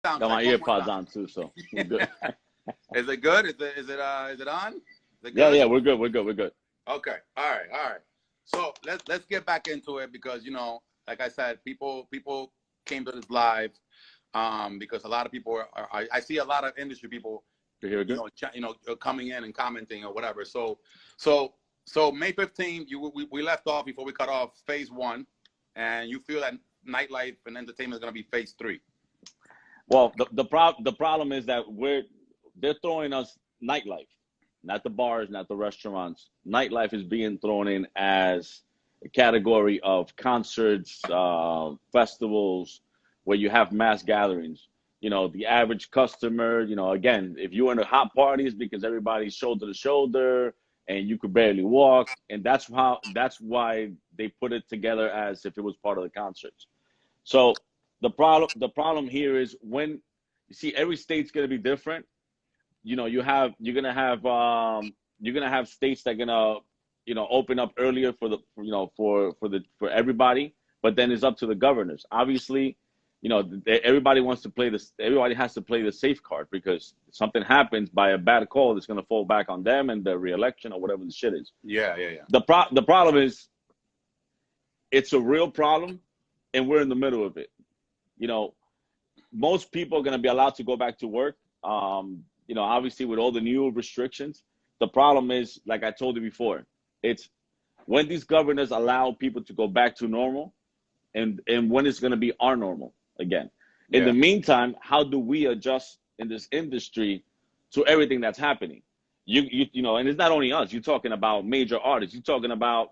sound Got my check. ear One more pods time. on too, so we're good. Is it good? Is it on? Is it Yeah, good? yeah, we're good. We're good. We're good. Okay. All right. All right. So let's get back into it because like I said, people came to this live because a lot of people I see a lot of industry people You hear good? coming in and commenting or whatever. So May 15th, we left off before we cut off phase 1, and you feel that nightlife and entertainment is going to be phase 3. Well, the problem is that they're throwing us nightlife, not the bars, not the restaurants. Nightlife is being thrown in as a category of concerts, festivals, where you have mass gatherings. The average customer, again, if you're in a hot party, it's because everybody's shoulder to shoulder and you could barely walk. And that's why they put it together as if it was part of the concerts. So the problem here is when you see every state's going to be different. You're going to have states that are going to open up earlier for everybody, but then it's up to the governors. Obviously, everybody wants to play this. Everybody has to play the safe card because if something happens by a bad call, it's going to fall back on them and their reelection or whatever the shit is. Yeah. The problem is it's a real problem, and we're in the middle of it. Most people are going to be allowed to go back to work. Obviously with all the new restrictions. The problem is, like I told you before, it's when these governors allow people to go back to normal, and when it's going to be our normal again. Yeah. In the meantime, how do we adjust in this industry to everything that's happening? And it's not only us. You're talking about major artists. You're talking about,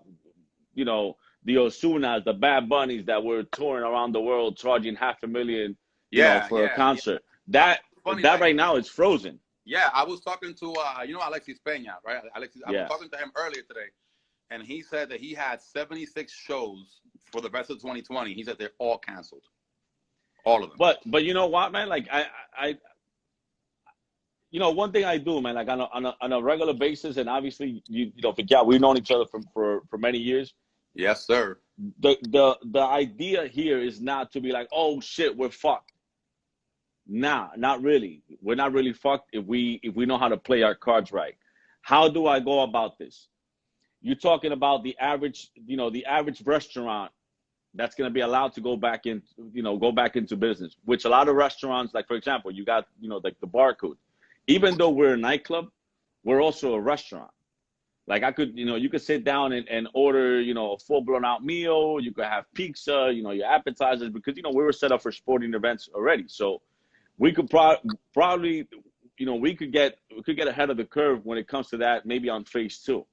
the Osunas, the Bad Bunnies that were touring around the world, charging $500,000, for a concert. Yeah. That right now is frozen. Yeah, I was talking to Alexis Peña, right? I was talking to him earlier today, and he said that he had 76 shows for the rest of 2020. He said they're all canceled, all of them. But you know what, man? Like I one thing I do, man, like on a regular basis, and obviously Frikkiao, we've known each other for many years. Yes, sir. The idea here is not to be like, oh shit, we're fucked. Nah, not really. We're not really fucked if we know how to play our cards right. How do I go about this? You're talking about the average restaurant that's going to be allowed to go back into business, which a lot of restaurants, like for example, you got, like the Barcode. Even though we're a nightclub, we're also a restaurant. Like you could sit down and order, a full blown out meal. You could have pizza, your appetizers, because, we were set up for sporting events already. So we could probably, we could get ahead of the curve when it comes to that, maybe on phase 2.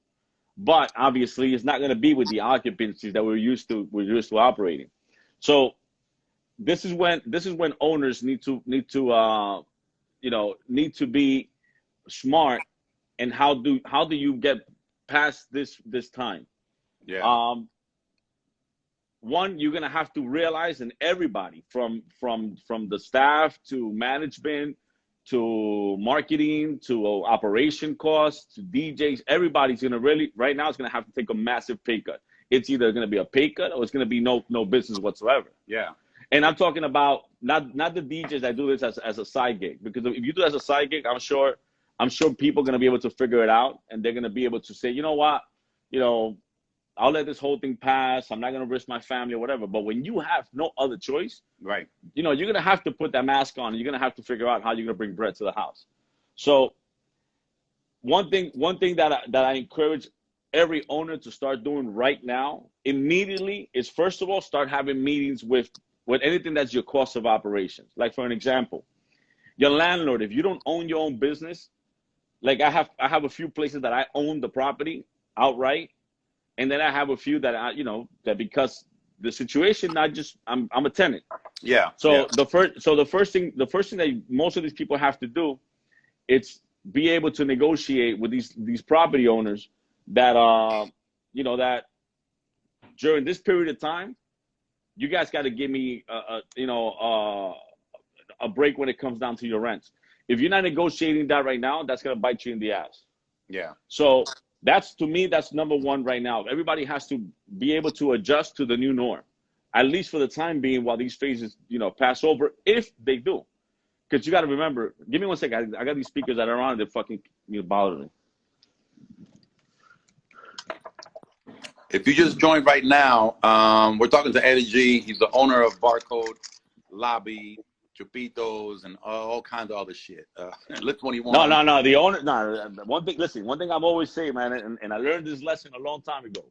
But obviously, it's not going to be with the occupancies that we're used to operating. So this is when owners need to be smart. And how do you get past this time? Yeah. One, you're gonna have to realize, and everybody from the staff to management to marketing to operation costs to DJs, everybody's gonna right now is gonna have to take a massive pay cut. It's either gonna be a pay cut or it's gonna be no business whatsoever. Yeah. And I'm talking about not the DJs that do this as a side gig, because if you do it as a side gig, I'm sure people are gonna be able to figure it out, and they're gonna be able to say, you know what, I'll let this whole thing pass. I'm not going to risk my family or whatever. But when you have no other choice, right, you're going to have to put that mask on. And you're going to have to figure out how you're going to bring bread to the house. So one thing that I encourage every owner to start doing right now, immediately, is first of all, start having meetings with anything that's your cost of operations. Like for an example, your landlord, if you don't own your own business, like I have a few places that I own the property outright. And then I have a few that that because the situation, I'm a tenant. Yeah. So yeah. the first thing that most of these people have to do, it's be able to negotiate with these property owners that that during this period of time, you guys got to give me a break when it comes down to your rents. If you're not negotiating that right now, that's gonna bite you in the ass. Yeah. So to me, that's number one right now. Everybody has to be able to adjust to the new norm, at least for the time being, while these phases, pass over, if they do. because you got to remember. Give me 1 second. I got these speakers that are on. They're fucking bothering me. If you just joined right now, we're talking to Eddy G. He's the owner of Barcode Lobby, Chupitos, and all kinds of other shit. Lift 21. No. The owner. No. One thing. Listen. One thing I've always said, man, and I learned this lesson a long time ago.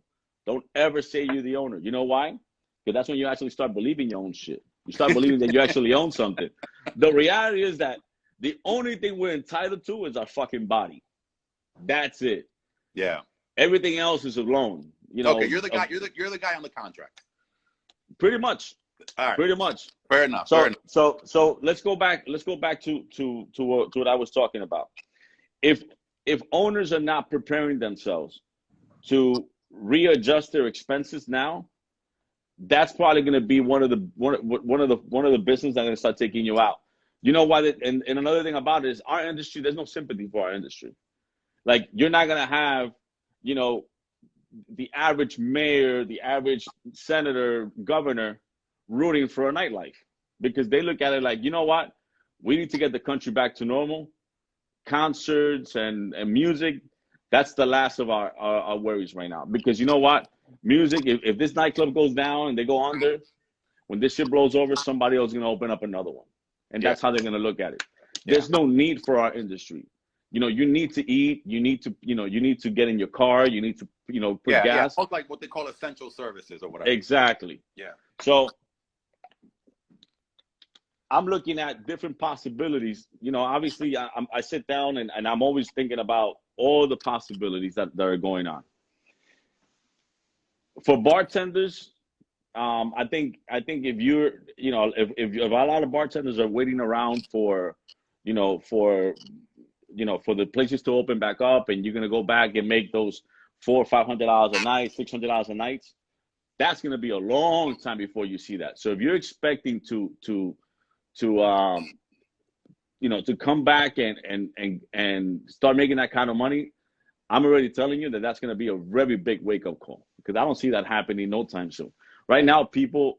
Don't ever say you're the owner. You know why? Because that's when you actually start believing your own shit. You start believing that you actually own something. The reality is that the only thing we're entitled to is our fucking body. That's it. Yeah. Everything else is a loan. You know. Okay, you're the guy. You're the guy on the contract. Pretty much. All right. Pretty much. Fair enough. So let's go back. Let's go back to what I was talking about. If owners are not preparing themselves to readjust their expenses now, that's probably going to be one of the business that's going to start taking you out. You know why? And another thing about it is our industry. There's no sympathy for our industry. Like, you're not going to have, you know, the average mayor, the average senator, governor rooting for a nightlife, because they look at it like, you know what? We need to get the country back to normal. Concerts and music, that's the last of our worries right now. Because you know what? Music, if this nightclub goes down and they go under, when this shit blows over, somebody else is going to open up another one. And that's how they're going to look at it. There's no need for our industry. You know, you need to eat, you need to get in your car, you need to, you know, put gas. Yeah, it's like what they call essential services or whatever. Exactly. Yeah. So I'm looking at different possibilities. You know, obviously I sit down and I'm always thinking about all the possibilities that are going on. For bartenders, I think if you're, you know, if a lot of bartenders are waiting around for the places to open back up, and you're gonna go back and make those $400 or $500 a night, $600 a night, that's gonna be a long time before you see that. So if you're expecting to come back and start making that kind of money, I'm already telling you that that's going to be a very big wake-up call, because I don't see that happening no time soon. Right now, people,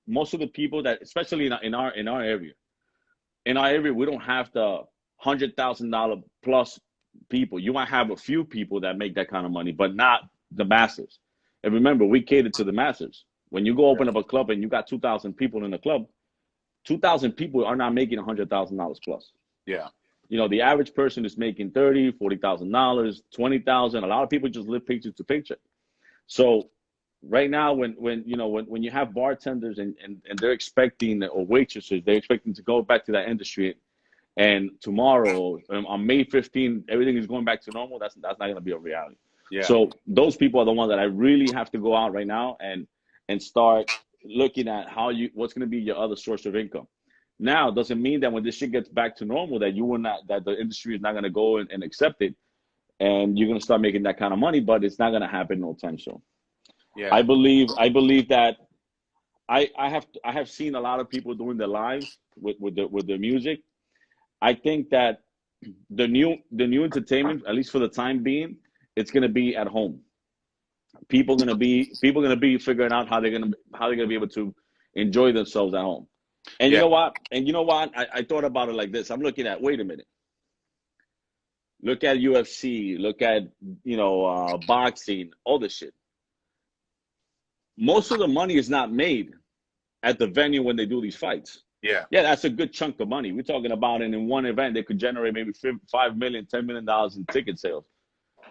most of the people that, especially in our area, we don't have the $100,000 plus people. You might have a few people that make that kind of money, but not the masses. And remember, we cater to the masses. When you go open up a club and you got 2,000 people in the club, 2,000 people are not making $100,000 plus. Yeah. You know, the average person is making $30,000, $40,000, $20,000. A lot of people just live paycheck to paycheck. So right now, when you have bartenders and they're expecting, or waitresses, they're expecting to go back to that industry, and tomorrow on May 15th, everything is going back to normal, that's not going to be a reality. Yeah. So those people are the ones that I really have to go out right now and start looking at what's going to be your other source of income. Now, doesn't mean that when this shit gets back to normal that the industry is not going to go and accept it, and you're going to start making that kind of money, but it's not going to happen no time soon. Yeah. I believe that I have seen a lot of people doing their lives with their music. I think that the new entertainment, at least for the time being, it's going to be at home. People going to be figuring out how they're going to be able to enjoy themselves at home. And you know what? I thought about it like this. I'm looking at, wait a minute. Look at UFC, look at, boxing, all this shit. Most of the money is not made at the venue when they do these fights. Yeah, that's a good chunk of money. We're talking about it in one event, they could generate maybe $5 million, $10 million in ticket sales.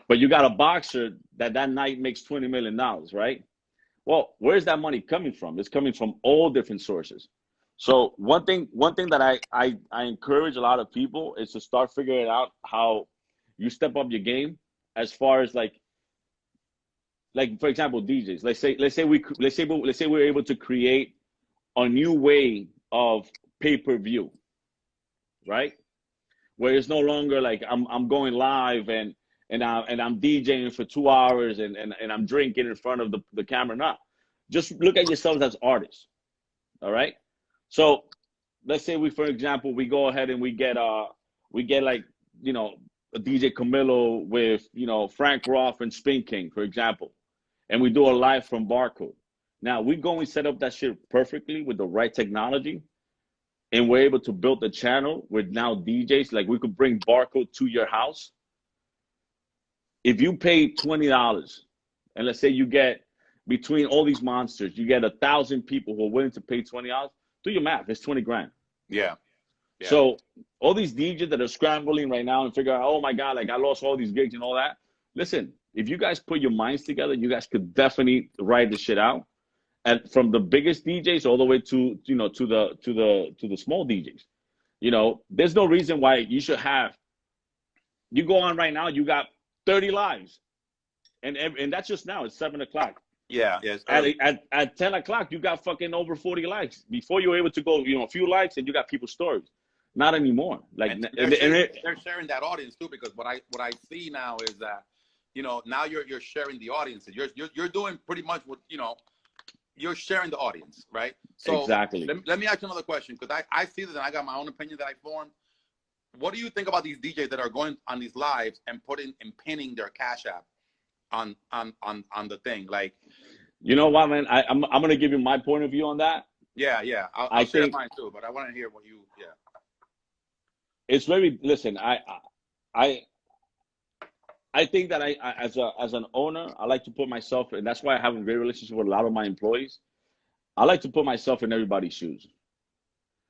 But you got a boxer that night makes $20 million, right? Well, where's that money coming from? It's coming from all different sources. So one thing that I encourage a lot of people is to start figuring out how you step up your game, as far as like for example, DJs. Let's say we're able to create a new way of pay-per-view, right? Where it's no longer like I'm going live and I'm DJing for 2 hours and I'm drinking in front of the camera. Now, just look at yourselves as artists. All right. So let's say for example, we go ahead and we get a DJ Camilo with, Frank Roth and Spin King, for example, and we do a live from Barcode. Now we go and set up that shit perfectly with the right technology. and we're able to build a channel with now DJs, like we could bring Barcode to your house. If you pay $20, and let's say you get, between all these monsters, you get 1,000 people who are willing to pay $20, do your math, it's 20 grand. Yeah. Yeah. So all these DJs that are scrambling right now and figure out, oh my God, like I lost all these gigs and all that. Listen, if you guys put your minds together, you guys could definitely ride this shit out. And from the biggest DJs all the way to, you know, to the small DJs, you know, there's no reason why you should have, you go on right now, you got 30 lives, and that's just now, it's 7 o'clock. Yeah, yes. At 10 o'clock, you got fucking over 40 likes. Before you were able to go, you know, a few likes, and you got people's stories. Not anymore. Like, and they're sharing that audience too, because what I see now is that, you know, now you're sharing the audiences. You're doing pretty much what, you know, you're sharing the audience, right? So exactly. Let me ask you another question, because I see this and I got my own opinion that I formed. What do you think about these DJs that are going on these lives and pinning their Cash App on the thing? Like, you know what, man? I'm gonna give you my point of view on that. Yeah, yeah. I'll share mine too, but I want to hear what you. Yeah. It's very. Listen, I think that I as an owner, I like to put myself, and that's why I have a great relationship with a lot of my employees. I like to put myself in everybody's shoes.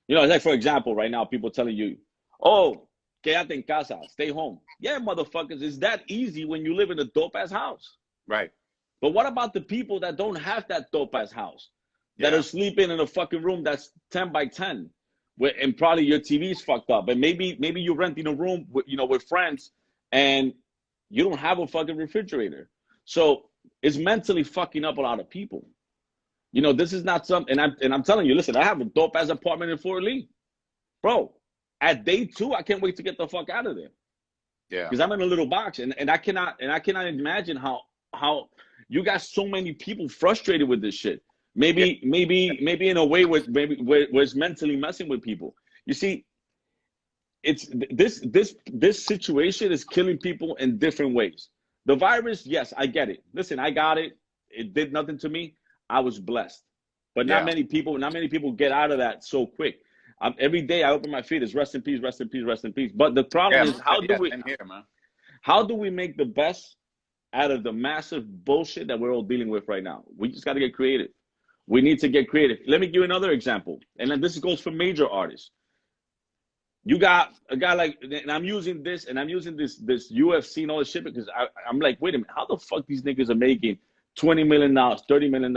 You know, like for example, right now, people telling you, "Oh, quédate en casa, stay home." Yeah, motherfuckers, it's that easy when you live in a dope ass house. Right. But what about the people that don't have that dope ass house, that are sleeping in a fucking room that's 10 by 10, and probably your TV's fucked up, and maybe you're renting a room with, you know, with friends, and you don't have a fucking refrigerator. So it's mentally fucking up a lot of people. You know, this is not something, and I'm telling you, listen, I have a dope ass apartment in Fort Lee, bro. At day 2, I can't wait to get the fuck out of there. Yeah. Because I'm in a little box, and I cannot imagine how you got so many people frustrated with this shit. Maybe in a way where it's mentally messing with people. You see, it's this situation is killing people in different ways. The virus, yes, I get it. Listen, I got it. It did nothing to me. I was blessed. But not many people get out of that so quick. Every day I open my feed, it's rest in peace, rest in peace, rest in peace. But the problem is, how do we make the best out of the massive bullshit that we're all dealing with right now? We just got to get creative. We need to get creative. Let me give you another example. And then this goes for major artists. You got a guy like, and I'm using this UFC and all this shit because I'm like, wait a minute, how the fuck these niggas are making $20 million, $30 million?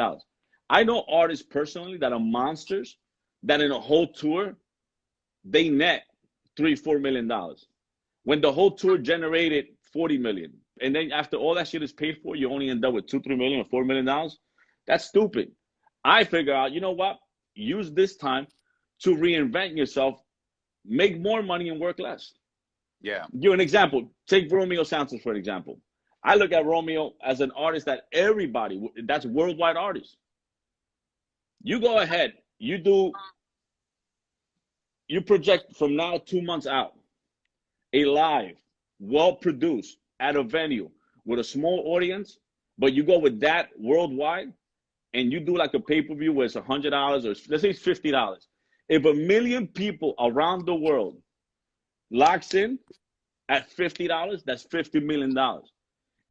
I know artists personally that are monsters that in a whole tour, they net $3-4 million. When the whole tour generated 40 million. And then after all that shit is paid for, you only end up with $2-3 million or $4 million. That's stupid. I figure out, you know what? Use this time to reinvent yourself, make more money and work less. Yeah. Give you an example. Take Romeo Santos for an example. I look at Romeo as an artist that that's worldwide artist. You go ahead, you project from now 2 months out, a live, well-produced, at a venue with a small audience, but you go with that worldwide, and you do like a pay-per-view where it's $100 or let's say it's $50. If 1 million people around the world locks in at $50, that's $50 million.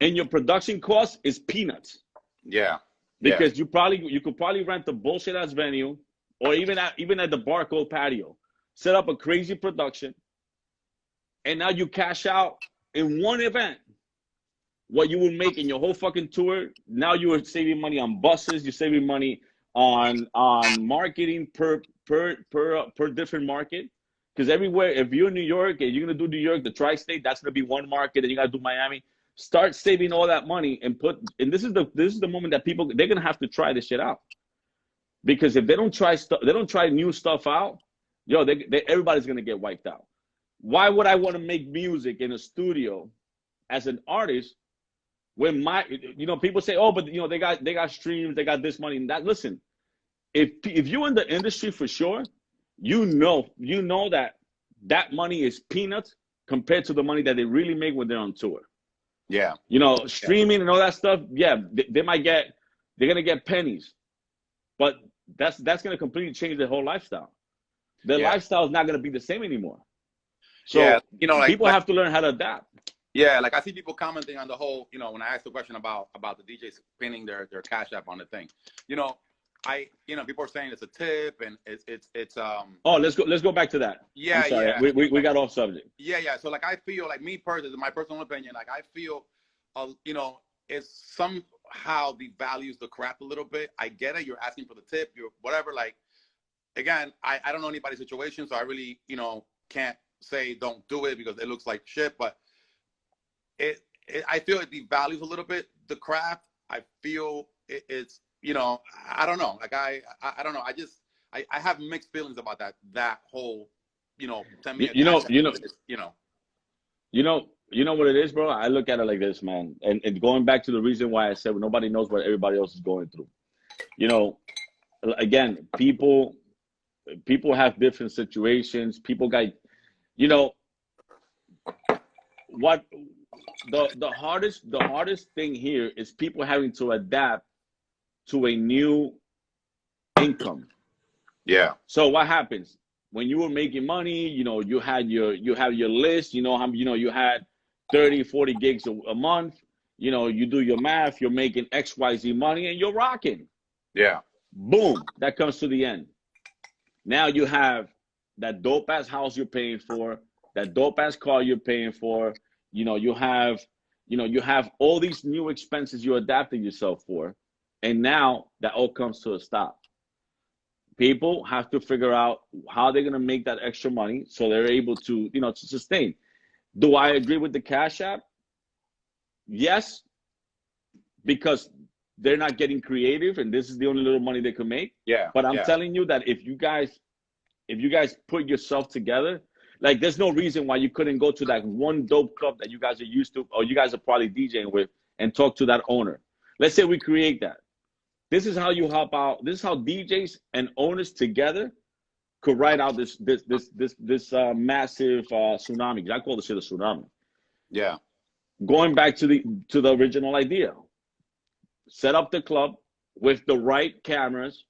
And your production cost is peanuts. Yeah. Because you could probably rent a bullshit ass venue, or even at the Barcode patio, set up a crazy production, and now you cash out in one event what you would make in your whole fucking tour. Now you are saving money on buses, you're saving money on marketing per different market. Because everywhere, if you're in New York and you're gonna do New York, the tri-state, that's gonna be one market, and you gotta do Miami. Start saving all that money and this is the moment that people, they're gonna have to try this shit out. Because if they don't try new stuff out, everybody's gonna get wiped out. Why would I want to make music in a studio as an artist when people say, oh, but they got streams, they got this money and that. Listen, if you're in the industry for sure, you know that money is peanuts compared to the money that they really make when they're on tour. Yeah. Streaming and all that stuff, they're gonna get pennies. But that's gonna completely change their whole lifestyle. Their Yeah. lifestyle is not going to be the same anymore. So, Yeah, you know, people have to learn how to adapt. Yeah, like I see people commenting on the whole, you know, when I asked the question about the DJs pinning their Cash App on the thing, you know, people are saying it's a tip and it's Oh, let's go back to that. Yeah, I'm sorry, yeah. we got off subject. Yeah. So like I feel like me personally, my personal opinion, like I feel, you know, it's somehow devalues the craft a little bit. I get it. You're asking for the tip. You're whatever. Like again, I don't know anybody's situation, so I really, you know, can't say don't do it because it looks like shit, but I feel it devalues a little bit the craft. I feel it's, you know, I don't know. Like I don't know. I have mixed feelings about that whole, you know, send me a you know what it is, bro. I look at it like this, man. And going back to the reason why I said nobody knows what everybody else is going through. You know, again, people have different situations. People got, you know, what the hardest thing here is people having to adapt to a new income. Yeah. So what happens when you were making money? You know, you have your list. You know, you had 30, 40 gigs a month. You know, you do your math. You're making XYZ money, and you're rocking. Yeah. Boom. That comes to the end. Now you have that dope ass house you're paying for, that dope ass car you're paying for. You know, you have all these new expenses you're adapting yourself for, and now that all comes to a stop. People have to figure out how they're gonna make that extra money so they're able to, you know, to sustain. Do I agree with the Cash App? Yes, because they're not getting creative, and this is the only little money they can make. Yeah. But I'm telling you that if you guys put yourself together, like there's no reason why you couldn't go to that one dope club that you guys are used to, or you guys are probably DJing with, and talk to that owner. Let's say we create that. This is how you help out. This is how DJs and owners together could ride out this massive tsunami. I call this shit a tsunami. Yeah. Going back to the original idea, set up the club with the right cameras.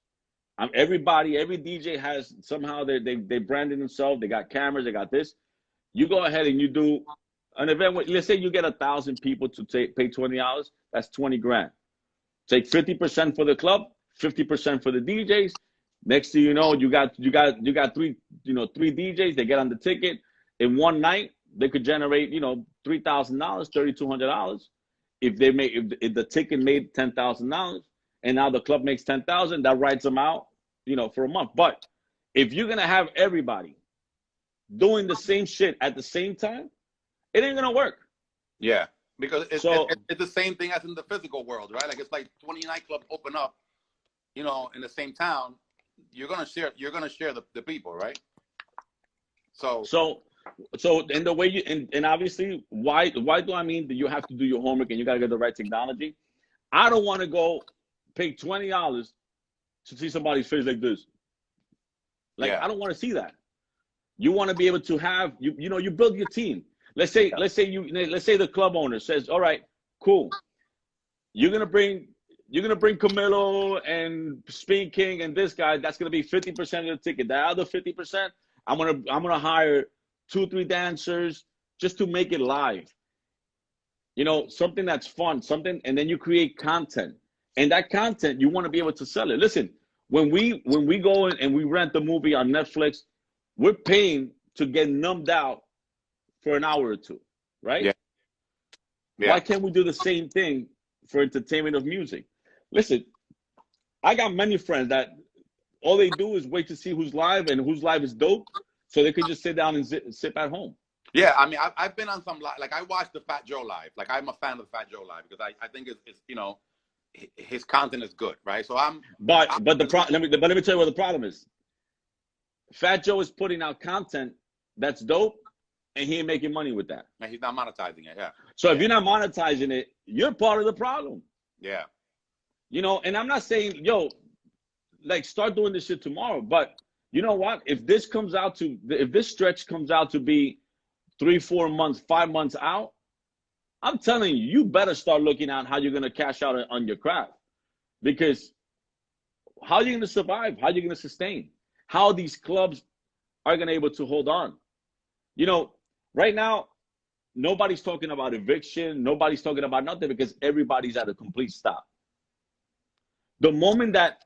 Every DJ has somehow they branded themselves. They got cameras. They got this. You go ahead and you do an event. Let's say you get 1,000 people to pay $20. That's 20 grand. Take 50% for the club, 50% for the DJs. Next thing you know, you got three DJs. They get on the ticket. In one night, they could generate, you know, $3,000, $3,200. If the ticket made $10,000, and now the club makes $10,000, that writes them out, you know, for a month. But if you're gonna have everybody doing the same shit at the same time, it ain't gonna work. Yeah. Because it's the same thing as in the physical world, right? Like it's like 20 nightclubs open up, you know, in the same town. You're gonna share the people, right? So and the way and obviously why do I mean that you have to do your homework and you gotta get the right technology? I don't want to go pay $20 to see somebody's face like this. Like I don't want to see that. You want to be able to have you know you build your team. Let's say the club owner says, all right, cool. You're gonna bring Camilo and Spin King and this guy. That's gonna be 50% of the ticket. That other 50%, I'm gonna hire 2-3 dancers just to make it live. You know, something that's fun, and then you create content. And that content you want to be able to sell it. Listen, when we go in and we rent the movie on Netflix, we're paying to get numbed out for an hour or two, right? Yeah. Why can't we do the same thing for entertainment of music? Listen, I got many friends that all they do is wait to see who's live and whose live is dope, so they could just sit down and sit at home. Yeah, I mean, I've been on some like I watched the Fat Joe live. Like I'm a fan of the Fat Joe live because I think it's you know his content is good, right? So let me tell you what the problem is. Fat Joe is putting out content that's dope, and he ain't making money with that. And he's not monetizing it, yeah. So if you're not monetizing it, you're part of the problem. Yeah. You know, and I'm not saying, yo, like start doing this shit tomorrow, but you know what? If this stretch comes out to be 3, 4 months, 5 months out, I'm telling you, you better start looking at how you're gonna cash out on your craft. Because how are you gonna survive? How are you gonna sustain? How are these clubs are going to be able to hold on. You know, right now, nobody's talking about eviction. Nobody's talking about nothing because everybody's at a complete stop. The moment that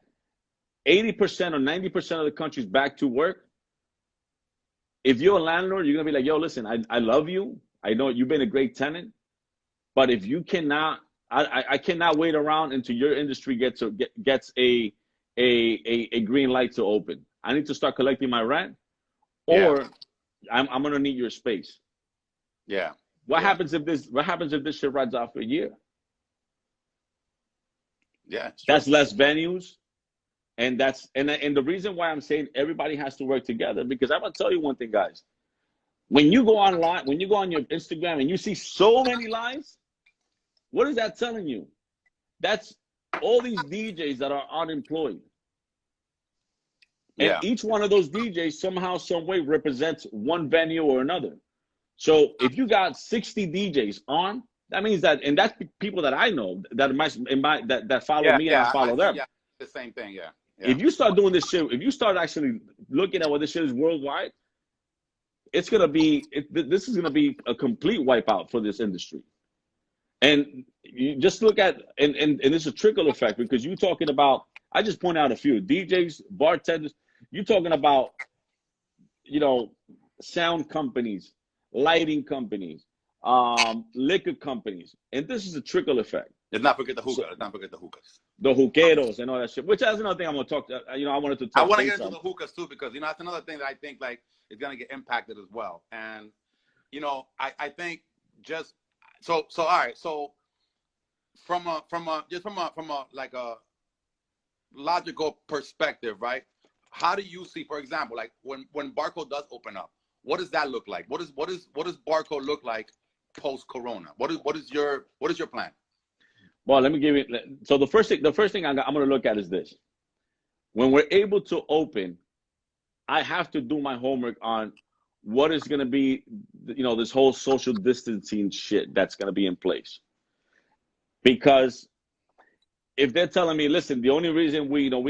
80% or 90% of the country's back to work, if you're a landlord, you're going to be like, yo, listen, I love you. I know you've been a great tenant. But if you cannot, I cannot wait around until your industry gets a green light to open. I need to start collecting my rent, or I'm gonna need your space. Yeah. What happens if this shit rides out for a year? Yeah. That's less venues, and the reason why I'm saying everybody has to work together, because I'm gonna tell you one thing, guys. When you go online, when you go on your Instagram and you see so many lives, what is that telling you? That's all these DJs that are unemployed. And each one of those DJs somehow, some way represents one venue or another. So if you got 60 DJs on, that means that, and that's people that I know that that follow me and I follow them. Yeah, the same thing. Yeah. If you start doing this shit, if you start actually looking at what this shit is worldwide, it's gonna be this is gonna be a complete wipeout for this industry. And you just look at and it's a trickle effect, because you're talking about, I just point out a few DJs, bartenders. You're talking about, you know, sound companies, lighting companies, liquor companies, and this is a trickle effect. Let's not forget the hookah. Let's not forget the hookahs. The hookahs and all that shit. Which is another thing I'm gonna talk. You know, I wanted to talk. I want to get into the hookahs too, because you know that's another thing that I think like is gonna get impacted as well. And you know, I think just so all right. So from a like a logical perspective, right? How do you see, for example, like when Barco does open up, what does that look like? What does Barco look like post Corona? What is your plan? Well, let me give you. So the first thing I'm going to look at is this: when we're able to open, I have to do my homework on what is going to be, you know, this whole social distancing shit that's going to be in place. Because if they're telling me, listen, the only reason you know,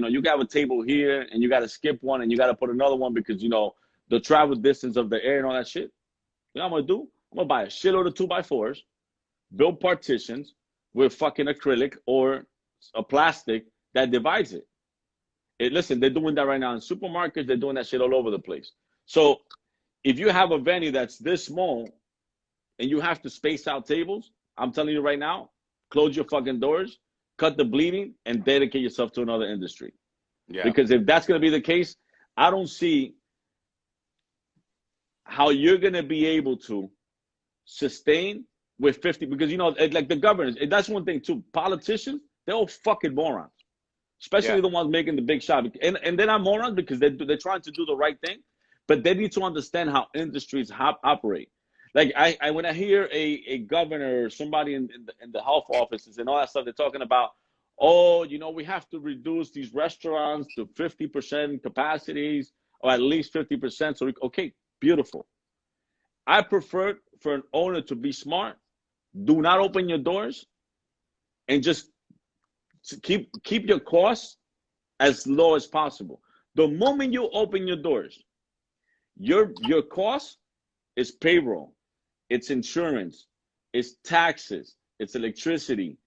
you got a table here and you got to skip one and you got to put another one because, you know, the travel distance of the air and all that shit. You know what I'm going to do? I'm going to buy a shitload of 2x4s, build partitions with fucking acrylic or a plastic that divides it. Listen, they're doing that right now in supermarkets. They're doing that shit all over the place. So if you have a venue that's this small and you have to space out tables, I'm telling you right now, close your fucking doors, cut the bleeding, and dedicate yourself to another industry. Yeah. Because if that's going to be the case, I don't see how you're going to be able to sustain with 50, because, you know, like the governors, that's one thing too. Politicians, they're all fucking morons, especially the ones making the big shot. And they're not morons because they're trying to do the right thing, but they need to understand how industries operate. Like when I hear a governor or somebody in the health offices and all that stuff, they're talking about, oh, you know, we have to reduce these restaurants to 50% capacities or at least 50%. So, okay, beautiful. I prefer for an owner to be smart. Do not open your doors and just keep your costs as low as possible. The moment you open your doors, your cost is payroll. It's insurance, it's taxes, it's electricity,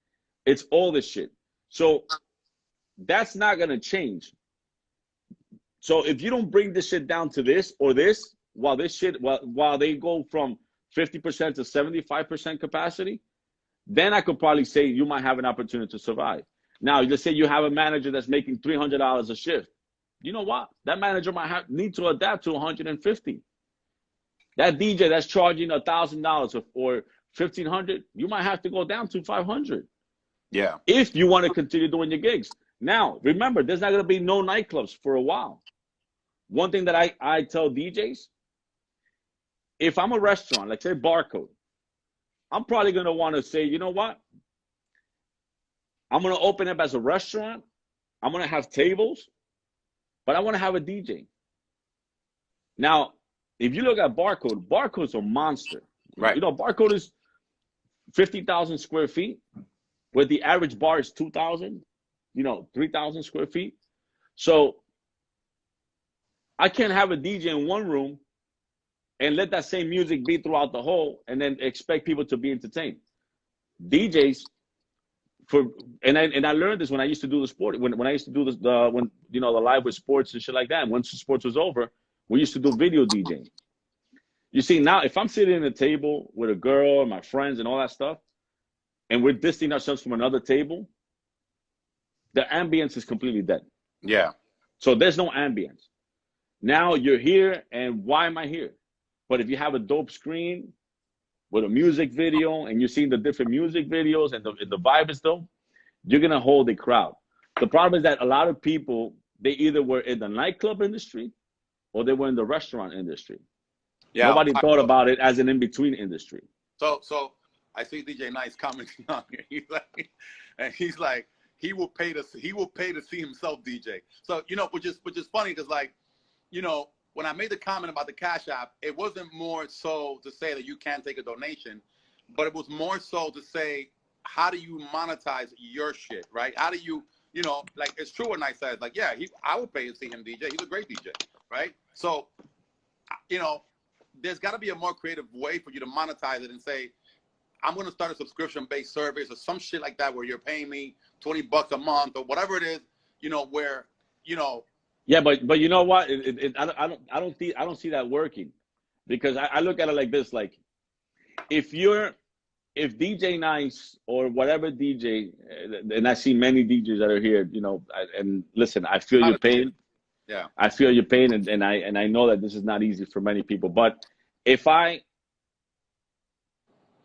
it's all this shit. So that's not gonna change. So if you don't bring this shit down to this or this, while they go from 50% to 75% capacity, then I could probably say you might have an opportunity to survive. Now, let's say you have a manager that's making $300 a shift. You know what? That manager might need to adapt to 150. That DJ that's charging $1,000 or $1,500, you might have to go down to $500. Yeah. If you want to continue doing your gigs. Now, remember, there's not going to be no nightclubs for a while. One thing that I tell DJs, if I'm a restaurant, like say Barcode, I'm probably going to want to say, you know what? I'm going to open up as a restaurant. I'm going to have tables, but I want to have a DJ. Now, if you look at Barcode's a monster. Right. You know, Barcode is 50,000 square feet, where the average bar is 2,000, 3,000 square feet. So I can't have a DJ in one room and let that same music be throughout the whole, and then expect people to be entertained. DJs and I learned this when I used to do the sport, when I used to do this, when the live with sports and shit like that. And once the sports was over, we used to do video DJing. You see, now if I'm sitting at a table with a girl and my friends and all that stuff, and we're distancing ourselves from another table, the ambience is completely dead. Yeah. So there's no ambience. Now you're here, and why am I here? But if you have a dope screen with a music video and you're seeing the different music videos and the vibe is dope, you're going to hold a crowd. The problem is that a lot of people, they either were in the nightclub industry or they were in the restaurant industry. Yeah, nobody thought about it as an in-between industry. So I see DJ Nice commenting on here. He's like, he will pay to see himself DJ. So, which is funny because, like, when I made the comment about the Cash App, it wasn't more so to say that you can't take a donation, but it was more so to say, how do you monetize your shit, right? How do you, like, it's true what Nice says. Like, yeah, I would pay to see him DJ. He's a great DJ, right? So, there's got to be a more creative way for you to monetize it and say, I'm going to start a subscription-based service or some shit like that where you're paying me $20 a month or whatever it is, where, Yeah, but you know what? I don't see that working, because I look at it like this: like, if DJ Nice or whatever DJ, and I see many DJs that are here, and listen, I feel your pain. Yeah, I feel your pain, and I know that this is not easy for many people. But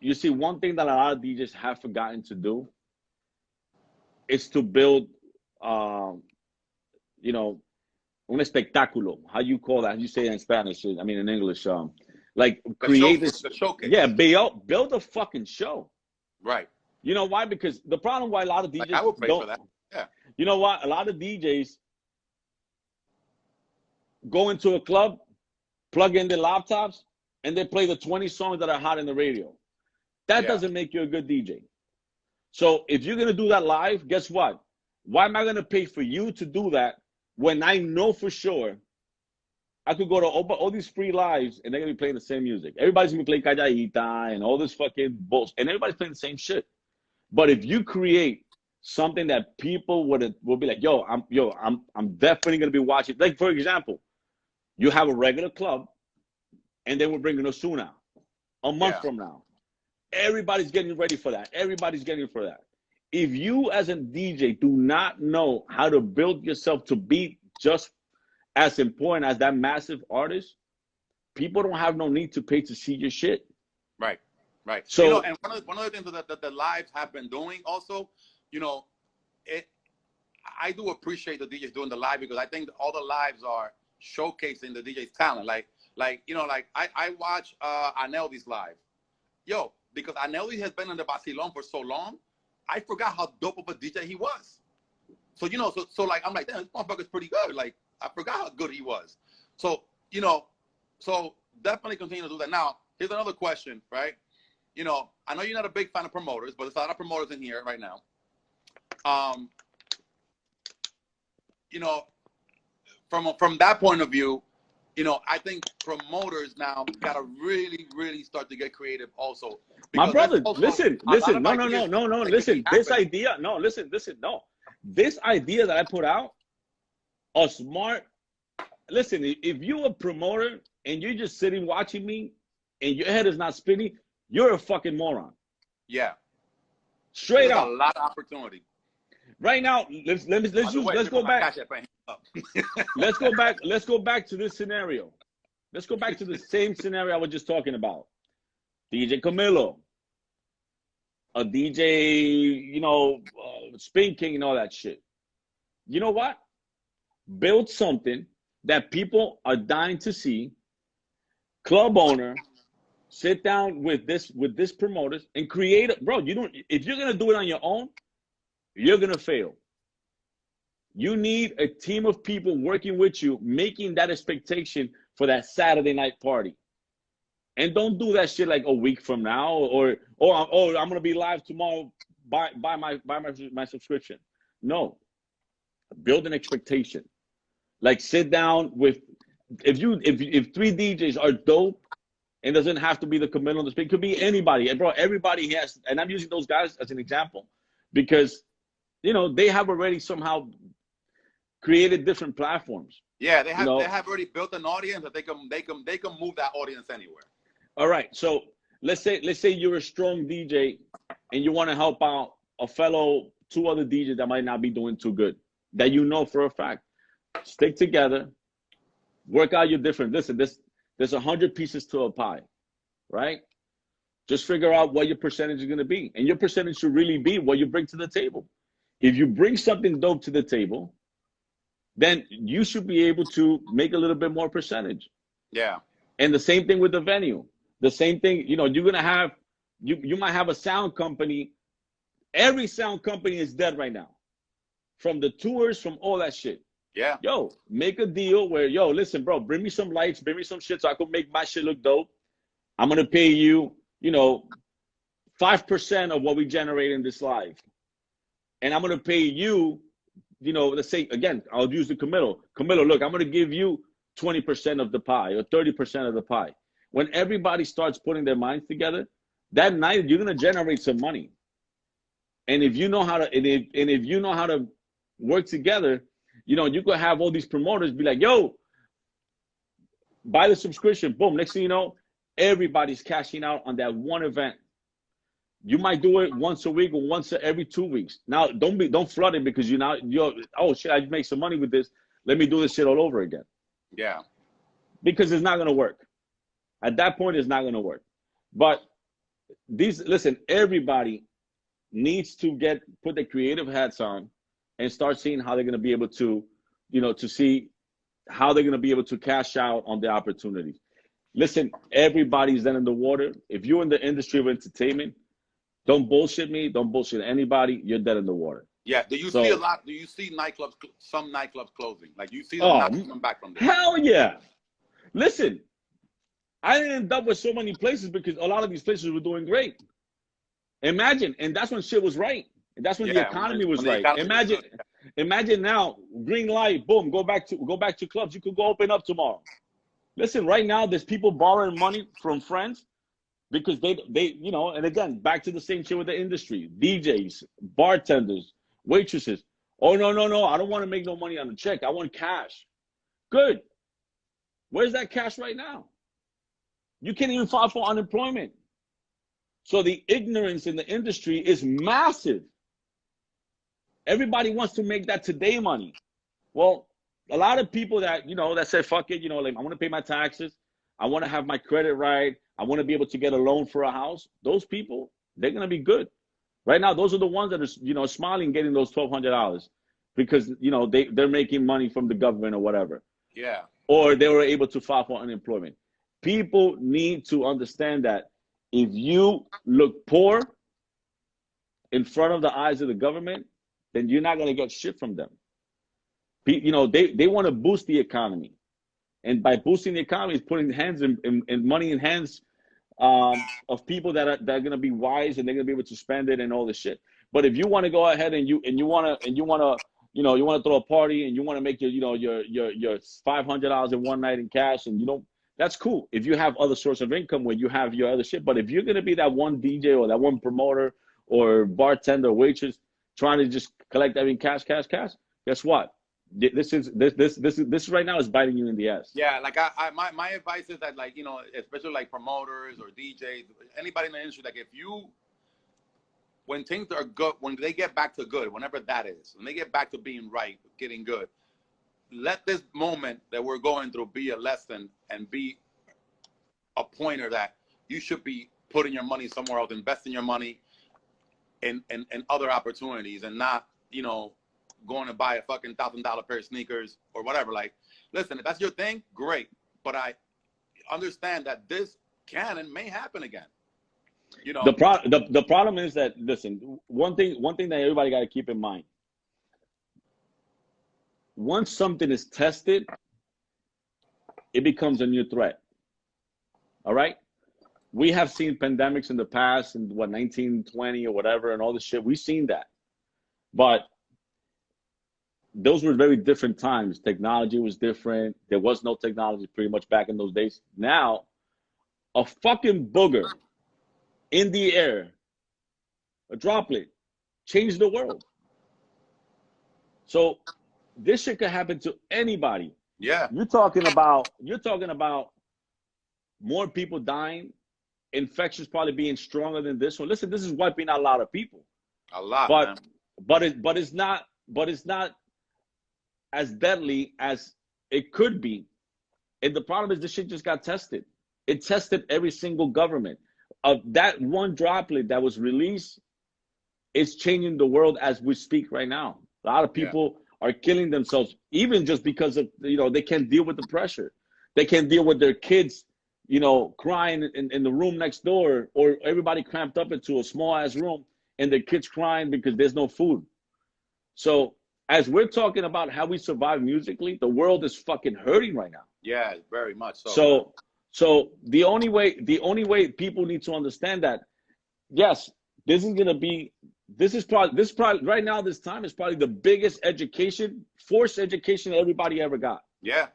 you see, one thing that a lot of DJs have forgotten to do is to build, un espectáculo. How you call that? How you say it in Spanish? I mean, in English. Like, create this showcase. Yeah, build a fucking show. Right. You know why? Because the problem why a lot of DJs I would pay for that. Yeah. You know what? A lot of DJs go into a club, plug in their laptops, and they play the 20 songs that are hot in the radio. That doesn't make you a good DJ. So if you're gonna do that live, guess what? Why am I gonna pay for you to do that when I know for sure I could go to all these free lives and they're gonna be playing the same music? Everybody's gonna be playing Calladita and all this fucking bullshit, and everybody's playing the same shit. But if you create something that people will be like, I'm definitely gonna be watching. Like, for example, you have a regular club, and then we're bringing Ozuna a month from now. Everybody's getting ready for that. Everybody's getting for that. If you as a DJ do not know how to build yourself to be just as important as that massive artist, people don't have no need to pay to see your shit. Right. So, and one of the things that the lives have been doing also, I do appreciate the DJs doing the live, because I think all the lives are showcasing the DJ's talent. Like I watch Aneldi's live. Because Aneldi has been in the Basilón for so long, I forgot how dope of a DJ he was. So, so like, I'm like, damn, this motherfucker's pretty good. Like, I forgot how good he was. So, so definitely continue to do that. Now, here's another question, right? I know you're not a big fan of promoters, but there's a lot of promoters in here right now. From that point of view, I think promoters now got to really, really start to get creative also. My brother, listen. No. Listen, this idea that I put out, a smart, listen, if you're a promoter and you're just sitting watching me and your head is not spinning, you're a fucking moron. Yeah. Straight up. A lot of opportunity. Right now, let's go back. Let's go back to this scenario. Let's go back to the same scenario I was just talking about. DJ Camilo, a DJ, Spin King and all that shit. You know what? Build something that people are dying to see. Club owner, sit down with this promoters and create it. Bro, if you're gonna do it on your own, you're gonna fail. You need a team of people working with you, making that expectation for that Saturday night party. And don't do that shit like a week from now, or I'm gonna be live tomorrow. Buy my subscription. No, build an expectation. Like, sit down with if three DJs are dope, it doesn't have to be the Camilo on the speak. It could be anybody. And bro, everybody has, and I'm using those guys as an example because, you know, they have already somehow created different platforms. Yeah, they have already built an audience that they can move that audience anywhere. All right. So let's say you're a strong DJ and you want to help out a fellow two other DJs that might not be doing too good, that you know for a fact. Stick together, work out your different. Listen, there's 100 pieces to a pie, right? Just figure out what your percentage is going to be. And your percentage should really be what you bring to the table. If you bring something dope to the table, then you should be able to make a little bit more percentage. Yeah. And the same thing with the venue. The same thing, you know, you're going to have, you might have a sound company. Every sound company is dead right now. From the tours, from all that shit. Yeah. Yo, make a deal where, yo, listen, bro, bring me some lights, bring me some shit so I can make my shit look dope. I'm going to pay you, you know, 5% of what we generate in this live. And I'm going to pay you, you know, let's say, again, I'll use the Camilo. Camilo, look, I'm going to give you 20% of the pie or 30% of the pie. When everybody starts putting their minds together, that night you're going to generate some money. And if you know how to, if you know how to work together, you know, you could have all these promoters be like, yo, buy the subscription. Boom. Next thing you know, everybody's cashing out on that one event. You might do it once a week or once every 2 weeks. Now, don't flood it because you're oh shit, I make some money with this. Let me do this shit all over again. Yeah. Because it's not going to work. At that point, it's not going to work. But listen, everybody needs to put the creative hats on and start seeing how they're going to be able to, you know, to see how they're going to be able to cash out on the opportunities. Listen, everybody's then in the water. If you're in the industry of entertainment, don't bullshit me. Don't bullshit anybody. You're dead in the water. Yeah. Do you see a lot? Do you see nightclubs? Some nightclubs closing. Like you see them not coming back from this. Hell yeah! Listen, I didn't end up with so many places because a lot of these places were doing great. Imagine, and that's when shit was right. And that's when the economy was right. Imagine now, green light, boom, go back to clubs. You could go open up tomorrow. Listen, right now there's people borrowing money from friends because they you know, and again, back to the same shit with the industry. DJs, bartenders, waitresses. Oh no, I don't want to make no money on the check. I want cash. Good. Where's that cash right now? You can't even file for unemployment. So the ignorance in the industry is massive. Everybody wants to make that today money. Well, a lot of people that, you know, that say, fuck it, you know, like I want to pay my taxes. I want to have my credit right. I want to be able to get a loan for a house. Those people, they're going to be good. Right now, those are the ones that are, you know, smiling, getting those $1,200 because, you know, they're making money from the government or whatever. Yeah. Or they were able to file for unemployment. People need to understand that if you look poor in front of the eyes of the government, then you're not going to get shit from them. You know, they want to boost the economy. And by boosting the economy, it's putting hands and money in hands of people that are going to be wise and they're going to be able to spend it and all this shit. But if you want to go ahead and you want to throw a party and you want to make your $500 in one night in cash and you don't, that's cool. If you have other source of income where you have your other shit, but if you're going to be that one DJ or that one promoter or bartender or waitress trying to just collect every cash, guess what? This right now is biting you in the ass. Yeah, like my advice is that, like, you know, especially like promoters or DJs, anybody in the industry, like when things are good, when they get back to good, whenever that is, when they get back to being right, getting good, let this moment that we're going through be a lesson and be a pointer that you should be putting your money somewhere else, investing your money in other opportunities and not, you know, going to buy a fucking $1,000 pair of sneakers or whatever. Like, listen, if that's your thing, great. But I understand that this can and may happen again. You know, the problem is that, listen, one thing that everybody got to keep in mind. Once something is tested, it becomes a new threat. All right? We have seen pandemics in the past, in 1920 or whatever, and all this shit. We've seen that. But those were very different times. Technology was different. There was no technology pretty much back in those days. Now, a fucking booger in the air, a droplet, changed the world. So this shit could happen to anybody. Yeah. You're talking about more people dying, infections probably being stronger than this one. Listen, this is wiping out a lot of people. A lot, but man. but it's not as deadly as it could be. And the problem is this shit just got tested. It tested every single government. Of that one droplet that was released, it's changing the world as we speak right now. A lot of people are killing themselves, even just because of, they can't deal with the pressure. They can't deal with their kids, crying in the room next door, or everybody cramped up into a small ass room and their kids crying because there's no food. So as we're talking about how we survive musically, the world is fucking hurting right now. Yeah, very much so. So the only way people need to understand that, yes, this is probably right now, this time is probably the biggest forced education everybody ever got. Yeah,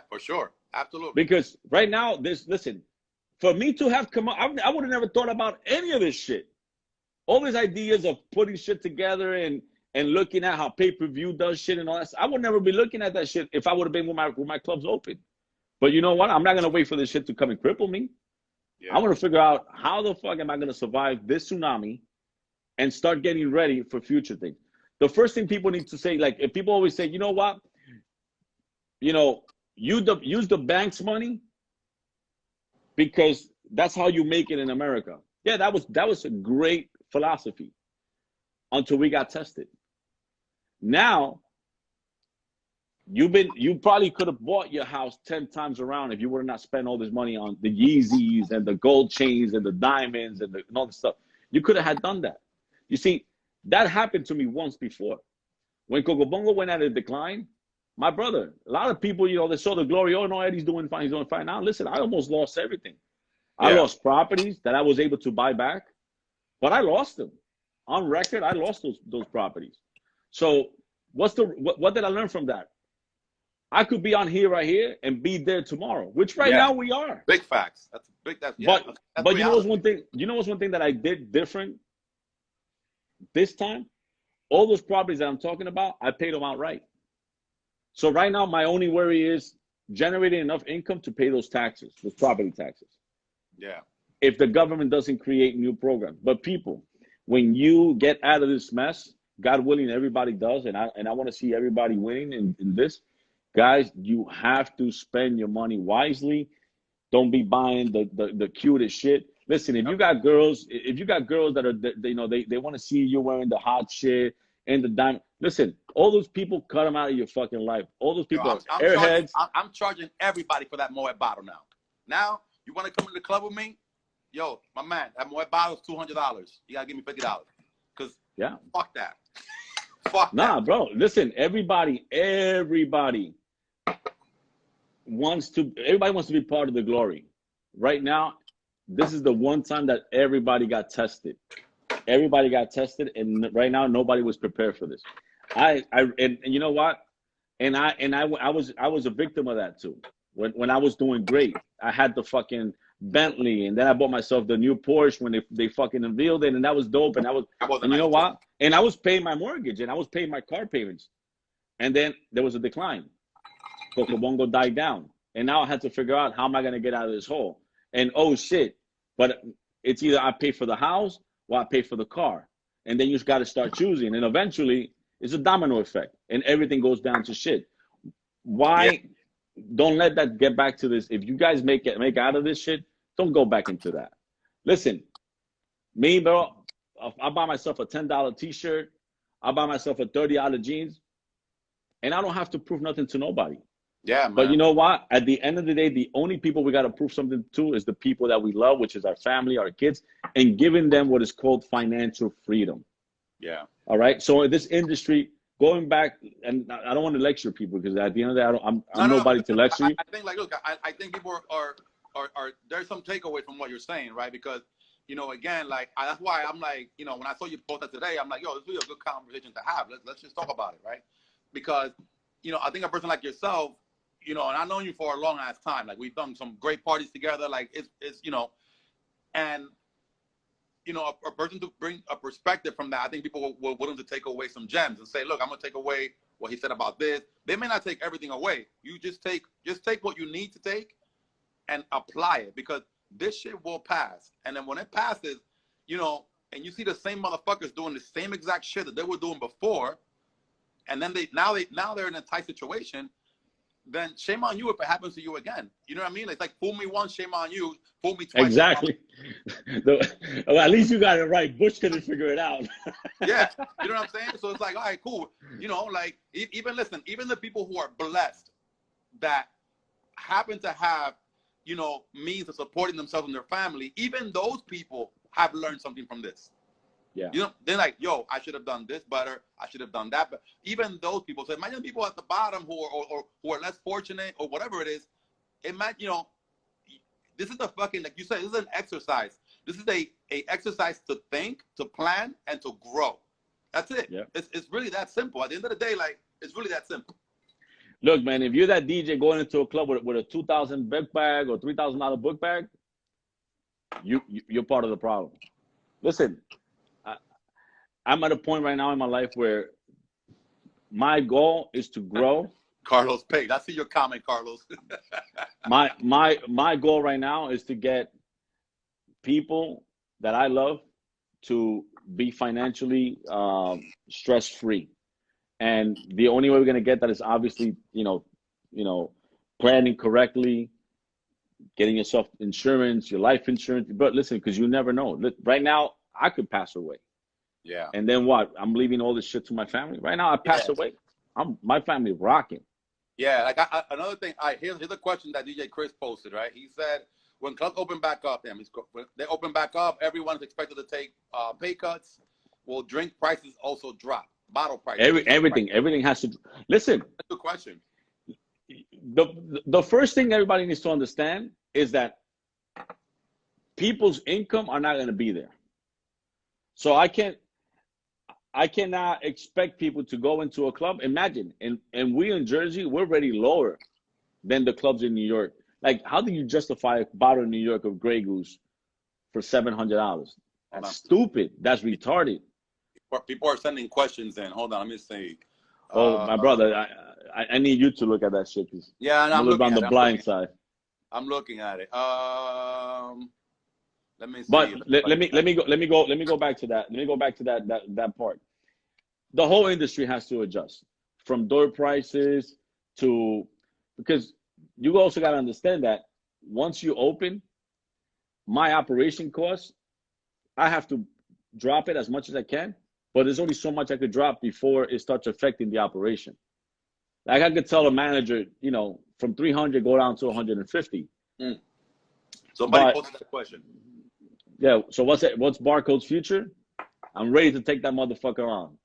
for sure. Absolutely. Because right now, listen, for me to have come up, I would have never thought about any of this shit. All these ideas of putting shit together and looking at how pay-per-view does shit and all that, I would never be looking at that shit if I would have been with my clubs open. But you know what? I'm not going to wait for this shit to come and cripple me. Yeah. I want to figure out how the fuck am I going to survive this tsunami and start getting ready for future things. The first thing people need to say, like, if people always say, you know what? Use the bank's money because that's how you make it in America. Yeah, that was a great philosophy until we got tested. Now, you probably could have bought your house 10 times around if you would have not spent all this money on the Yeezys and the gold chains and the diamonds and all this stuff. You could have had done that. You see, that happened to me once before. When Coco Bongo went at a decline, my brother, a lot of people, they saw the glory. Oh, no, Eddie's doing fine. He's doing fine. Now, listen, I almost lost everything. I lost properties that I was able to buy back, but I lost them. On record, I lost those properties. So what did I learn from that? I could be on here right here and be there tomorrow, which now we are. Big facts. That's big. That's but you know what's one thing? You know what's one thing that I did different this time? All those properties that I'm talking about, I paid them outright. So right now, my only worry is generating enough income to pay those taxes, those property taxes. Yeah. If the government doesn't create new programs. But people, when you get out of this mess, God willing, everybody does, and I want to see everybody winning in this. Guys, you have to spend your money wisely. Don't be buying the cutest shit. Listen, if you got girls that are, they want to see you wearing the hot shit and the diamond. Listen, all those people, cut them out of your fucking life. All those people are airheads. I'm charging everybody for that Moet bottle now. Now, you want to come to the club with me? Yo, my man, that Moet bottle is $200. You got to give me $50. Because fuck that. Fuck nah, that. Bro, listen, everybody wants to be part of the glory. Right now, this is the one time that everybody got tested. Everybody got tested, and right now nobody was prepared for this. And you know what? And I was a victim of that too. When I was doing great, I had the fucking Bentley, and then I bought myself the new Porsche when they fucking unveiled it, and that was dope. And you know what? And I was paying my mortgage, and I was paying my car payments, and then there was a decline. Coco Bongo died down, and now I had to figure out how am I gonna get out of this hole. And oh shit! But it's either I pay for the house or I pay for the car, and then you just got to start choosing, and eventually it's a domino effect, and everything goes down to shit. Why? Yeah. Don't let that get back to this. If you guys make out of this shit, don't go back into that. Listen, me, bro, I buy myself a $10 t-shirt. I buy myself a $30 jeans, and I don't have to prove nothing to nobody. Yeah, man. But you know what? At the end of the day, the only people we got to prove something to is the people that we love, which is our family, our kids, and giving them what is called financial freedom. Yeah. All right. So in this industry, going back, and I don't want to lecture people because at the end of the day, I'm nobody to lecture you. I think, like, look, I think people are there's some takeaway from what you're saying, right? Because, again, like, that's why I'm like, when I saw you post that today, I'm like, yo, this is a good conversation to have. Let's just talk about it, right? because, you know, I think a person like yourself, you know, and I've known you for a long ass time. Like, we've done some great parties together. Like, it's you know, and, you know, a person to bring a perspective from that, I think people were willing to take away some gems and say, look, I'm going to take away what he said about this. They may not take everything away. You just take what you need to take and apply it, because this shit will pass. And then when it passes, you know, and you see the same motherfuckers doing the same exact shit that they were doing before, and then now they're in a tight situation, then shame on you if it happens to you again. You know what I mean? It's like, fool me once, shame on you. Fool me twice. Exactly. Well, at least you got it right. Bush couldn't figure it out. Yeah, you know what I'm saying? So it's like, all right, cool. You know, like, even the people who are blessed that happen to have, you know, means of supporting themselves and their family, even those people have learned something from this. Yeah. You know, they're like, yo, I should have done this better. I should have done that. But even those people, so imagine people at the bottom who are less fortunate or whatever it is. Imagine, you know, this is the fucking, like you said, this is an exercise. This is a exercise to think, to plan, and to grow. That's it. Yeah. It's really that simple. At the end of the day, like, it's really that simple. Look, man, if you're that DJ going into a club with a $2,000 book bag or $3,000 book bag, you're part of the problem. Listen, I'm at a point right now in my life where my goal is to grow. Carlos paid. I see your comment, Carlos. my goal right now is to get people that I love to be financially stress-free. And the only way we're going to get that is obviously, you know, planning correctly, getting yourself insurance, your life insurance. But listen, because you never know. Right now, I could pass away. Yeah. And then what? I'm leaving all this shit to my family. Right now, I pass away. My family rocking. Yeah. Like, another thing, here's a question that DJ Chris posted, right? He said, when clubs open back up, when they open back up, everyone's expected to take pay cuts. Will drink prices also drop? Bottle prices. Everything has to. Listen. That's a good question. The first thing everybody needs to understand is that people's income are not going to be there. So I cannot expect people to go into a club. Imagine, and we in Jersey, we're already lower than the clubs in New York. Like, how do you justify a bottle in New York of Grey Goose for $700? That's stupid. That's retarded. People are sending questions in. Hold on, let me see. Oh, my brother, I need you to look at that shit. Yeah, and I'm looking on the blind side. I'm looking at it. Let me see. But let me go back to that. Let me go back to that part. The whole industry has to adjust, from door prices to, because you also got to understand that once you open, my operation costs, I have to drop it as much as I can, but there's only so much I could drop before it starts affecting the operation. Like, I could tell a manager, you know, from 300 go down to 150. Somebody posted that question. Yeah. So what's Barcode's future? I'm ready to take that motherfucker on.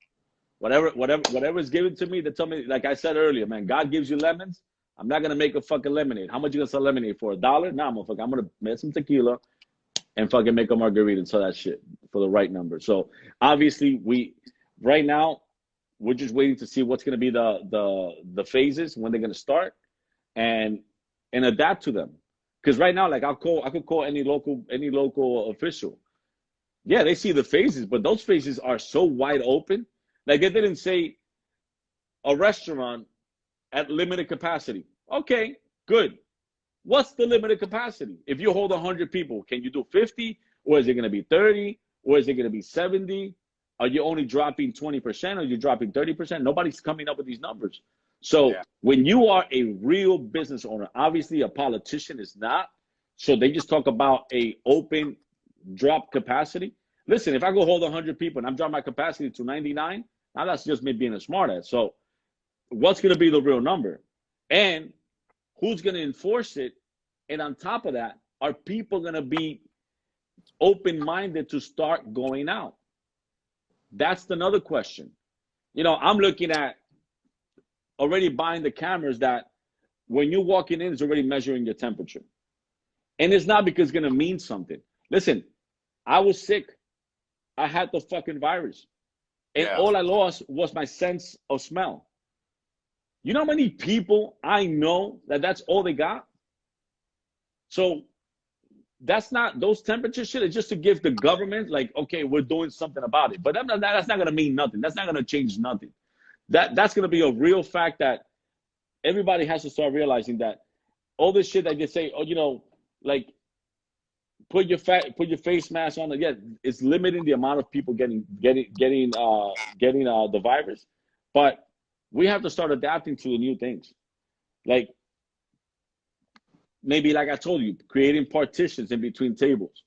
Whatever is given to me, they tell me, like I said earlier, man, God gives you lemons. I'm not gonna make a fucking lemonade. How much you gonna sell lemonade for? $1? Nah, motherfucker. I'm gonna make some tequila and fucking make a margarita and sell that shit for the right number. So obviously right now we're just waiting to see what's gonna be the phases, when they're gonna start, and adapt to them. Because right now, like, I could call any local official. Yeah, they see the phases, but those phases are so wide open. Like, they didn't say a restaurant at limited capacity. Okay, good. What's the limited capacity? If you hold 100 people, can you do 50? Or is it going to be 30? Or is it going to be 70? Are you only dropping 20%? Or are you dropping 30%? Nobody's coming up with these numbers. So when you are a real business owner, obviously a politician is not. So they just talk about a open drop capacity. Listen, if I go hold 100 people and I'm dropping my capacity to 99, now that's just me being a smartass. So what's going to be the real number? And who's going to enforce it? And on top of that, are people going to be open-minded to start going out? That's another question. You know, I'm looking at already buying the cameras that when you're walking in, it's already measuring your temperature. And it's not because it's going to mean something. Listen, I was sick. I had the fucking virus. And all I lost was my sense of smell. You know how many people I know that's all they got? So that's not, those temperature shit is just to give the government, like, okay, we're doing something about it. But that's not going to mean nothing. That's not going to change nothing. That's going to be a real fact that everybody has to start realizing, that all this shit that they say, oh, you know, like, put your face mask on. Again, it's limiting the amount of people getting the virus. But we have to start adapting to the new things. Like, maybe, like I told you, creating partitions in between tables.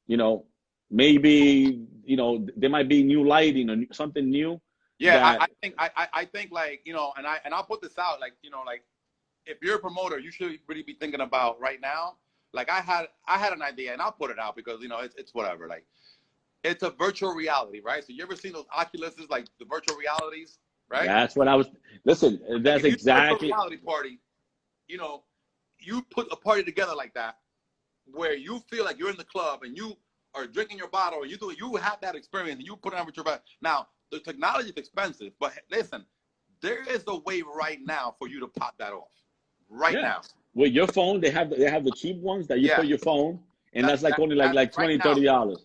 You know, maybe, you know, there might be new lighting or something new. Yeah, I think like, you know, and I'll put this out, like, you know, like, if you're a promoter, you should really be thinking about right now. Like, I had an idea, and I'll put it out because, you know, it's whatever. Like, it's a virtual reality, right? So you ever seen those Oculuses, like the virtual realities, right? That's what I was. Listen, that's like, exactly. Virtual reality party, you know, you put a party together like that, where you feel like you're in the club and you are drinking your bottle, and you have that experience, and you put it on virtual reality. Now, the technology is expensive, but listen, there is a way right now for you to pop that off. Right now. With your phone, they have the cheap ones that you put your phone, and that's like only like $20, $30.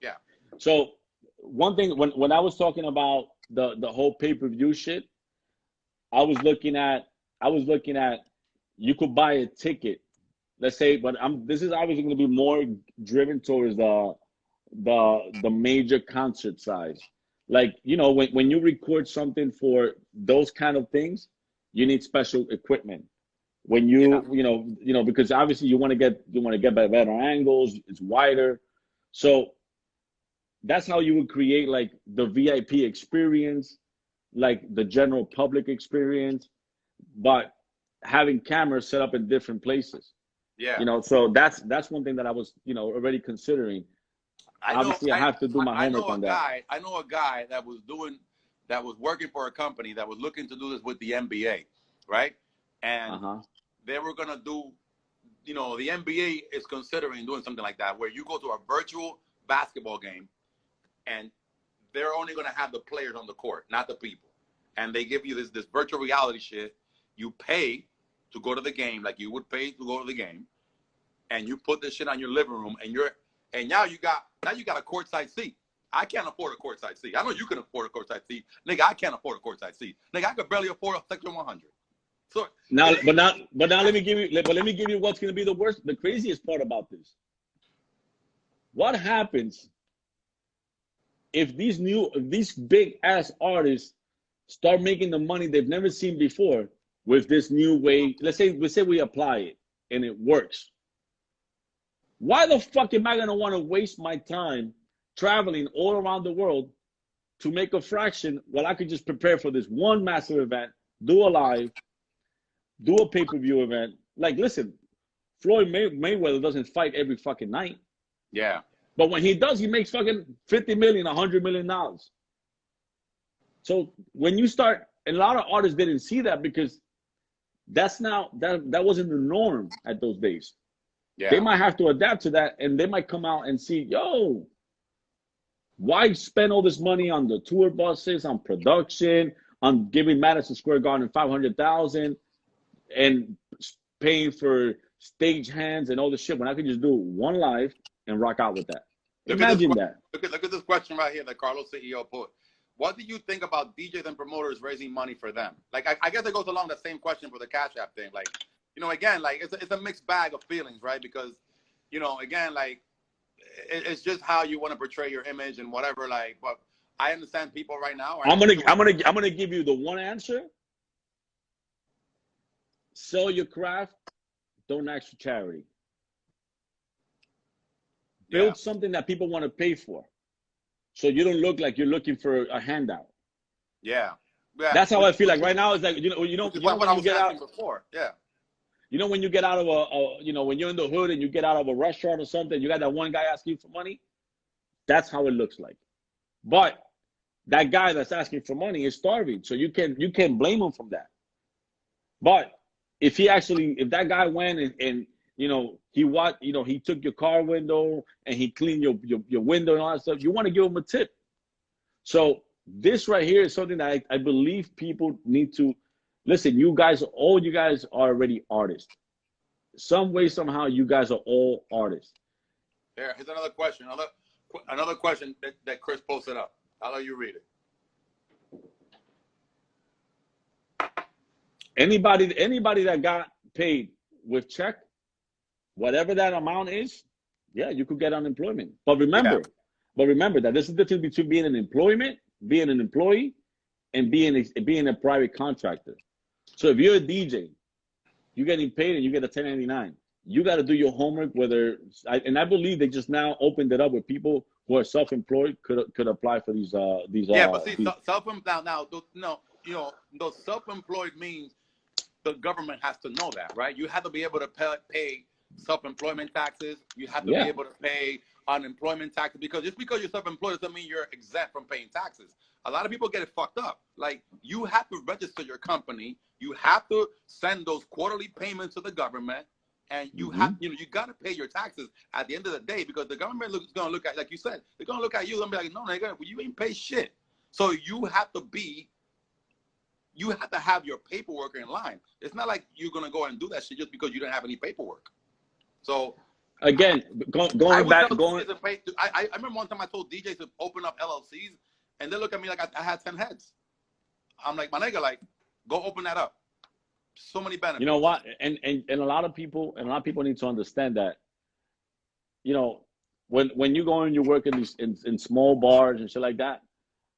Yeah. So one thing, when I was talking about the whole pay-per-view shit, I was looking at you could buy a ticket. Let's say, but this is obviously going to be more driven towards the major concert size. Like, you know, when you record something for those kind of things, you need special equipment. When you know, because obviously you want to get better angles, it's wider. So that's how you would create like the VIP experience, like the general public experience, but having cameras set up in different places. Yeah. You know, so that's one thing that I was, you know, already considering. Obviously, I have to do my homework on that. I know a guy that was working for a company that was looking to do this with the NBA, right? And they were going to do, you know, the NBA is considering doing something like that, where you go to a virtual basketball game and they're only going to have the players on the court, not the people. And they give you this virtual reality shit. You pay to go to the game, like you would pay to go to the game, and you put this shit on your living room, and now you got a courtside seat. I can't afford a courtside seat. I know you can afford a courtside seat. Nigga, I can't afford a courtside seat. Nigga, I could barely afford a Section 100. So now let me give you what's going to be the craziest part about this. What happens if these big ass artists start making the money they've never seen before with this new way? Let's say we apply it and it works. Why the fuck am I going to want to waste my time traveling all around the world to make a fraction while I could just prepare for this one massive event, do a live, do a pay-per-view event? Like, listen, Floyd Mayweather doesn't fight every fucking night. Yeah. But when he does, he makes fucking $50 million, $100 million. So when you start, and a lot of artists didn't see that because that wasn't the norm at those days. Yeah. They might have to adapt to that, and they might come out and see, yo, why spend all this money on the tour buses, on production, on giving Madison Square Garden $500,000 and paying for stage hands and all this shit when I could just do one live and rock out with that? Imagine that. Look at this question right here that Carlos CEO put. What do you think about DJs and promoters raising money for them? Like, I guess it goes along the same question for the Cash App thing. Like, you know, again, like, it's a mixed bag of feelings, right? Because, you know, again, like, it's just how you want to portray your image and whatever. Like, but I understand people right now. I'm gonna give you the one answer. Sell your craft. Don't ask for charity. Build something that people want to pay for, so you don't look like you're looking for a handout. Yeah. That's how I feel like right now. It's like you know when you get out before. Yeah. You know, when you get out of when you're in the hood and you get out of a restaurant or something, you got that one guy asking you for money. That's how it looks like. But that guy that's asking for money is starving, so you can't blame him from that. But if that guy went and you know, he took your car window and he cleaned your window and all that stuff, you want to give him a tip. So this right here is something that I believe people need to listen, all you guys are already artists. Some way, somehow, you guys are all artists. Here's another question. Another question that Chris posted up. I'll let you read it. Anybody that got paid with check, whatever that amount is, yeah, you could get unemployment. But remember that there's a difference between being an employee, and being a private contractor. So if you're a DJ, you're getting paid and you get a 1099. You got to do your homework. And I believe they just now opened it up where people who are self-employed could apply for these. Yeah, but see, those self-employed means the government has to know that, right? You have to be able to pay self-employment taxes. You have to be able to pay unemployment taxes, because just because you're self-employed doesn't mean you're exempt from paying taxes. A lot of people get it fucked up. Like, you have to register your company. You have to send those quarterly payments to the government, and you have, you got to pay your taxes at the end of the day, because the government is going to look at, like you said, they're going to look at you and be like, no, nigga, you ain't pay shit. So you have to have your paperwork in line. It's not like you're going to go and do that shit just because you don't have any paperwork. So again, I remember one time I told DJs to open up LLCs, and they look at me like I had 10 heads. I'm like, my nigga, like, go open that up. So many benefits. You know what? And a lot of people need to understand that, you know, when you go and you work in small bars and shit like that,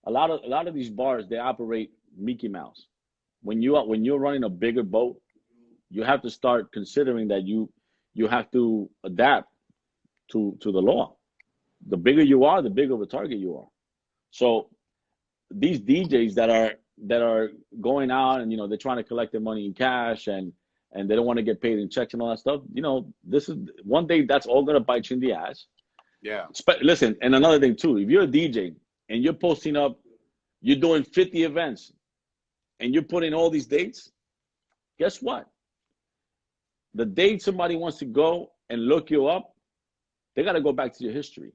a lot of these bars, they operate Mickey Mouse. When you're running a bigger boat, you have to start considering that you have to adapt to the law. The bigger you are, the bigger of a target you are. So these DJs that are going out and, you know, they're trying to collect their money in cash and they don't want to get paid in checks and all that stuff, you know, this is one day that's all going to bite you in the ass. Yeah. Listen, and another thing too, if you're a DJ and you're posting up, you're doing 50 events and you're putting all these dates, guess what? The day somebody wants to go and look you up, they got to go back to your history.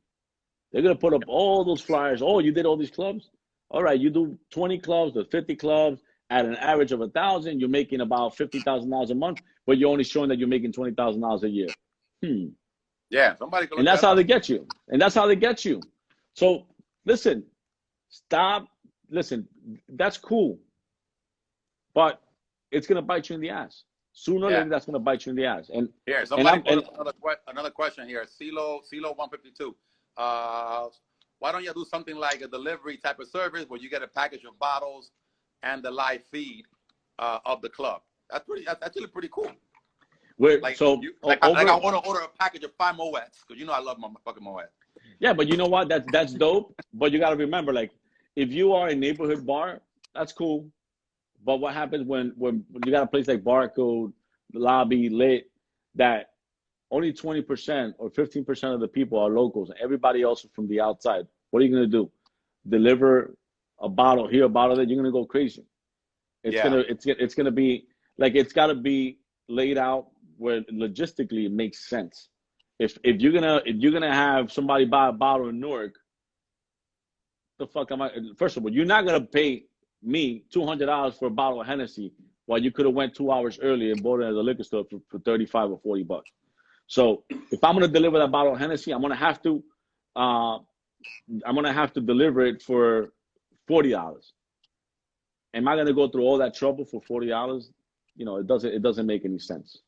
They're going to put up all those flyers. Oh, you did all these clubs? All right, you do 20 clubs or 50 clubs at an average of 1,000. You're making about $50,000 a month, but you're only showing that you're making $20,000 a year. Yeah, somebody. And that's how they get you. So listen, stop. Listen, that's cool, but it's gonna bite you in the ass. Sooner or later, that's gonna bite you in the ass. And here, somebody another question here. CeeLo 152. Why don't you do something like a delivery type of service where you get a package of bottles and the live feed of the club? That's actually pretty cool. I want to order a package of 5 Moets, because you know I love my fucking Moet. Yeah, but you know what? That's dope. But you got to remember, like, if you are a neighborhood bar, that's cool. But what happens when you got a place like Barcode, Lobby, Lit, that only 20% or 15% of the people are locals, and everybody else is from the outside? What are you gonna do? Deliver a bottle here, a bottle there? You're gonna go crazy. It's gonna be like, it's got to be laid out where logistically it makes sense. If you're gonna have somebody buy a bottle in Newark, the fuck am I? First of all, you're not gonna pay me $200 for a bottle of Hennessy while you could have went 2 hours earlier and bought it at the liquor store for $35 or $40. So if I'm gonna deliver that bottle of Hennessy, I'm gonna have to deliver it for $40. Am I gonna go through all that trouble for $40? You know, it doesn't make any sense.